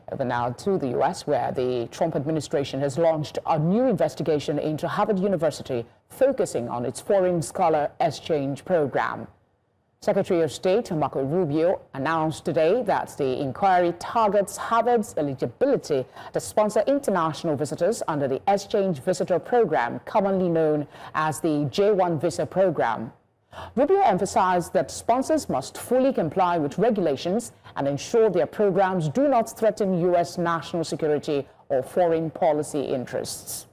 Over now to the U.S., where the Trump administration has launched a new investigation into Harvard University, focusing on its foreign scholar exchange program. Secretary of State Marco Rubio announced today that the inquiry targets Harvard's eligibility to sponsor international visitors under the exchange visitor program, commonly known as the J-1 visa program. Rubio emphasized that sponsors must fully comply with regulations and ensure their programs do not threaten U.S. national security or foreign policy interests.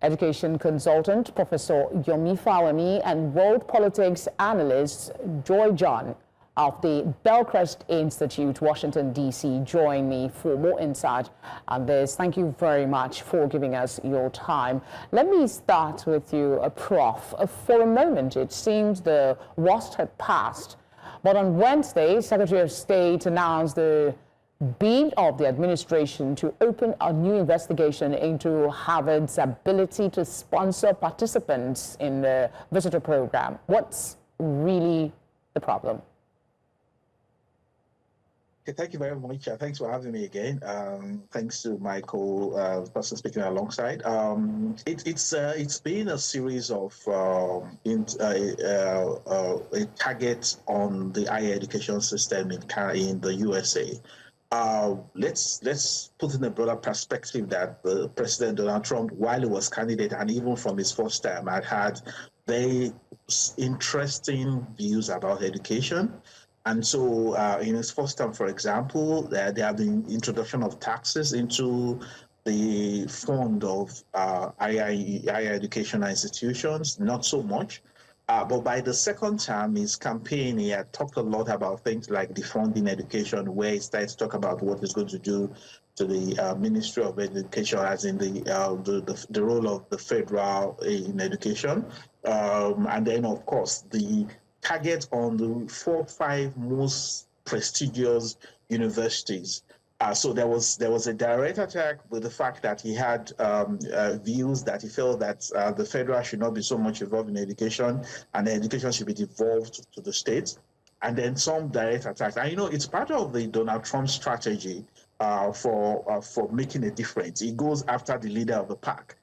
Education consultant Professor Yomi Fawemi and world politics analyst J-1 of the Bellcrest Institute, Washington, D.C., join me for more insight on this. Thank you very much for giving us your time. Let me start with you, Prof. For a moment, it seems the worst had passed. But on Wednesday, Secretary of State announced the bid of the administration to open a new investigation into Harvard's ability to sponsor participants in the visitor program. What's really the problem? Okay, thank you very much. Thanks for having me again. Thanks to my co-person speaking alongside. It's been a series of targets on the higher education system in the USA. Let's put in a broader perspective that President Donald Trump, while he was candidate and even from his first term, had very interesting views about education. And so in his first term, for example, there have been introduction of taxes into the fund of higher educational institutions, not so much. But by the second term, his campaign, he had talked a lot about things like defunding education, where he started to talk about what he's going to do to the Ministry of Education, as in the role of the federal in education. And then, of course, the target on the 4 or 5 most prestigious universities. So there was a direct attack with the fact that he had views that he felt that the federal should not be so much involved in education, and the education should be devolved to the states. And then some direct attacks. And it's part of the Donald Trump strategy for making a difference. He goes after the leader of the pack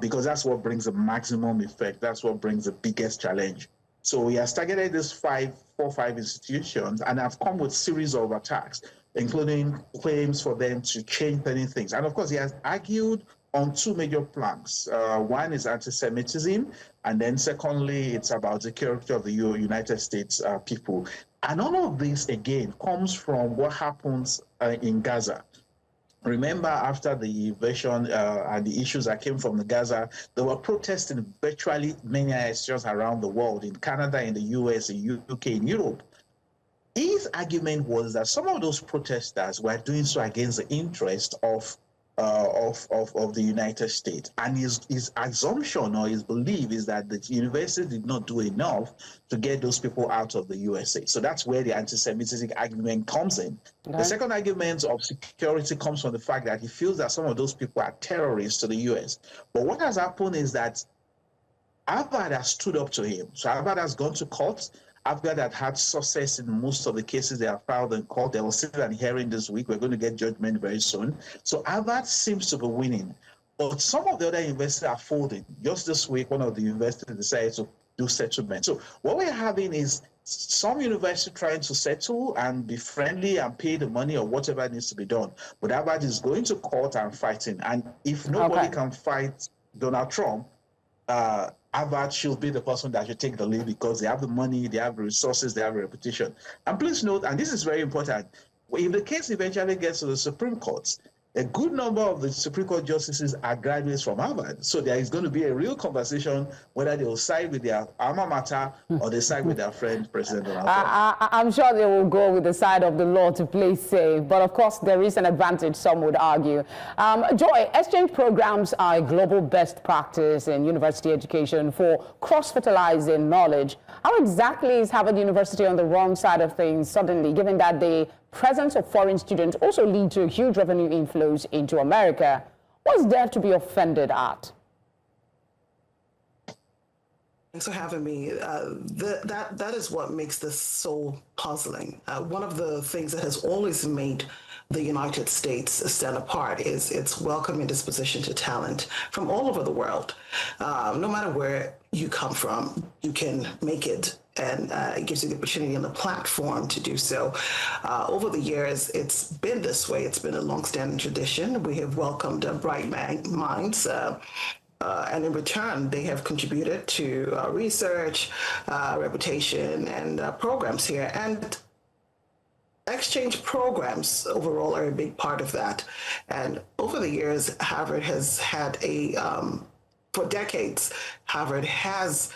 because that's what brings the maximum effect. That's what brings the biggest challenge. So he has targeted these 4 or 5 institutions and have come with a series of attacks, including claims for them to change many things. And of course, he has argued on 2 major planks. One is anti-Semitism, and then secondly, it's about the character of the United States people. And all of this, again, comes from what happens in Gaza. Remember, after the invasion and the issues that came from the Gaza, there were protests in virtually many institutions around the world, in Canada, in the US, in UK, in Europe. His argument was that some of those protesters were doing so against the interest of the United States. And his assumption or his belief is that the university did not do enough to get those people out of the USA. So that's where the anti-Semitic argument comes in. Okay. The second argument of security comes from the fact that he feels that some of those people are terrorists to the US. But what has happened is that Harvard has stood up to him. So Harvard has gone to court. Harvard had success in most of the cases they have filed in court. There was still an hearing this week. We're going to get judgment very soon. So Harvard seems to be winning. But some of the other universities are folding. Just this week, one of the universities decided to do settlement. So what we're having is some university trying to settle and be friendly and pay the money or whatever needs to be done. But Harvard is going to court and fighting. And if nobody can fight Donald Trump, Harvard should be the person that should take the lead because they have the money, they have the resources, they have a reputation. And please note, and this is very important, if the case eventually gets to the Supreme Court, a good number of the Supreme Court justices are graduates from Harvard. So there is going to be a real conversation whether they will side with their alma mater or they side with their friend, President Donald Trump. I'm sure they will go with the side of the law to play safe. But of course, there is an advantage, some would argue. Joy, exchange programs are a global best practice in university education for cross-fertilizing knowledge. How exactly is Harvard University on the wrong side of things suddenly, given that the presence of foreign students also lead to huge revenue inflows into America? What's there to be offended at? Thanks for having me. That is what makes this so puzzling. One of the things that has always made the United States stand apart is its welcoming disposition to talent from all over the world. No matter where you come from, you can make it, and it gives you the opportunity and the platform to do so. Over the years, it's been this way. It's been a long-standing tradition. We have welcomed bright minds. And in return, they have contributed to research, reputation, and programs here. And exchange programs overall are a big part of that. And over the years, Harvard has had for decades, Harvard has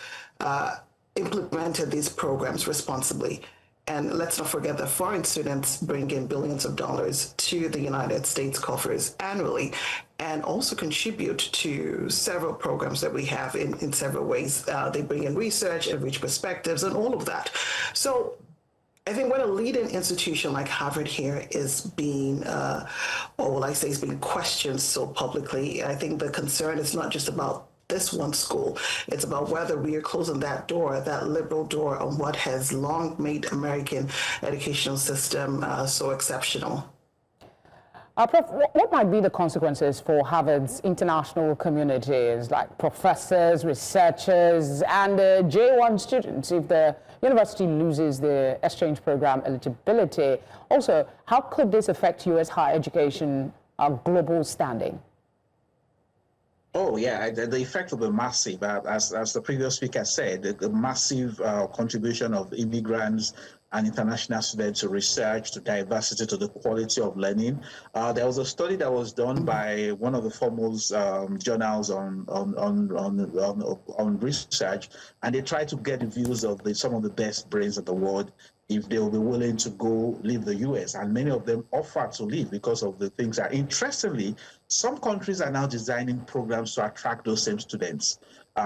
implemented these programs responsibly. And let's not forget that foreign students bring in billions of dollars to the United States coffers annually and also contribute to several programs that we have in several ways. They bring in research and reach perspectives and all of that. So I think when a leading institution like Harvard here is being, or will I say is being questioned so publicly, I think the concern is not just about this one school. It's about whether we are closing that door, that liberal door on what has long made American educational system so exceptional. Prof, what might be the consequences for Harvard's international communities, like professors, researchers, and J-1 students if the university loses the exchange program eligibility? Also, how could this affect U.S. higher education global standing? Oh, yeah, the effect will be massive. As the previous speaker said, the massive contribution of immigrants and international students to research, to diversity, to the quality of learning. There was a study that was done by one of the foremost journals on research, and they tried to get the views of some of the best brains of the world if they will be willing to go leave the US. And many of them offered to leave because of the things that, interestingly, some countries are now designing programs to attract those same students.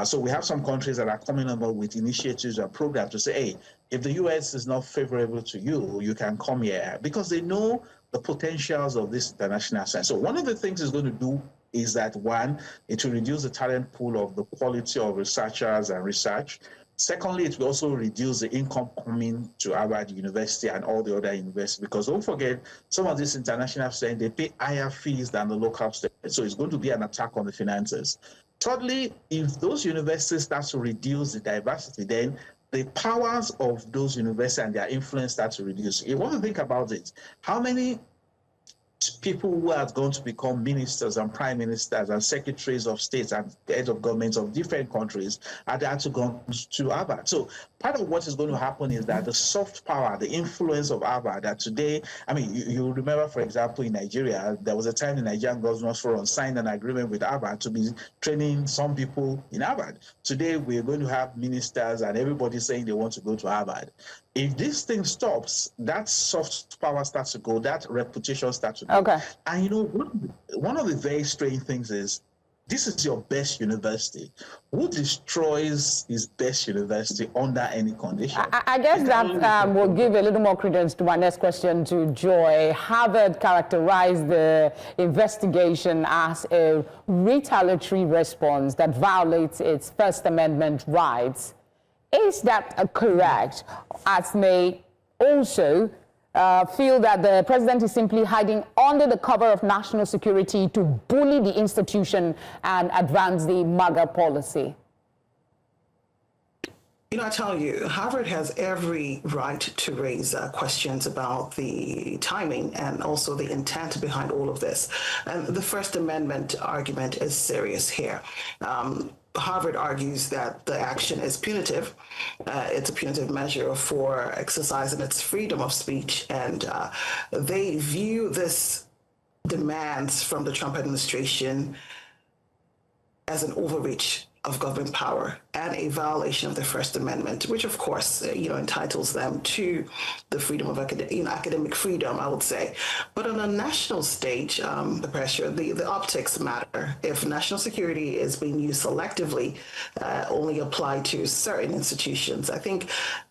So we have some countries that are coming up with initiatives and programs to say, hey, if the US is not favorable to you, you can come here, because they know the potentials of this international science. So one of the things it's going to do is that, one, it will reduce the talent pool of the quality of researchers and research. Secondly, it will also reduce the income coming to Harvard University and all the other universities, because don't forget, some of these international students, they pay higher fees than the local students. So it's going to be an attack on the finances. Thirdly, if those universities start to reduce the diversity, then the powers of those universities and their influence start to reduce. You want to think about it. How many people who are going to become ministers and prime ministers and secretaries of states and heads of governments of different countries are there to go to Harvard? So part of what is going to happen is that the soft power, the influence of Harvard, that today, I mean, you remember, for example, in Nigeria, there was a time the Nigerian Governors Forum signed an agreement with Harvard to be training some people in Harvard. Today, we're going to have ministers and everybody saying they want to go to Harvard. If this thing stops, that soft power starts to go, that reputation starts to go. Okay. And you know, one of the very strange things is, this is your best university. Who destroys his best university under any condition? I guess that will give a little more credence to my next question to Joy. Harvard characterized the investigation as a retaliatory response that violates its First Amendment rights. Is that correct? As may also feel that the president is simply hiding under the cover of national security to bully the institution and advance the MAGA policy? You know, I tell you, Harvard has every right to raise questions about the timing and also the intent behind all of this. And the First Amendment argument is serious here. Harvard argues that the action is punitive. It's a punitive measure for exercising its freedom of speech. And they view this demands from the Trump administration as an overreach of government power and a violation of the First Amendment, which of course, entitles them to the freedom of academic freedom, I would say. But on a national stage, the pressure, the optics matter. If national security is being used selectively, only applied to certain institutions, I think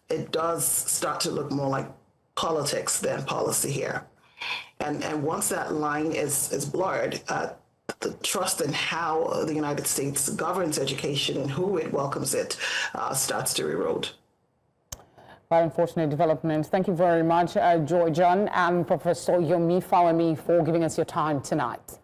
it does start to look more like politics than policy here. And once that line is blurred, the trust in how the United States governs education and who it welcomes it starts to erode. Quite unfortunate development. Thank you very much, J-1 and Professor Yomi Fawemi, for giving us your time tonight.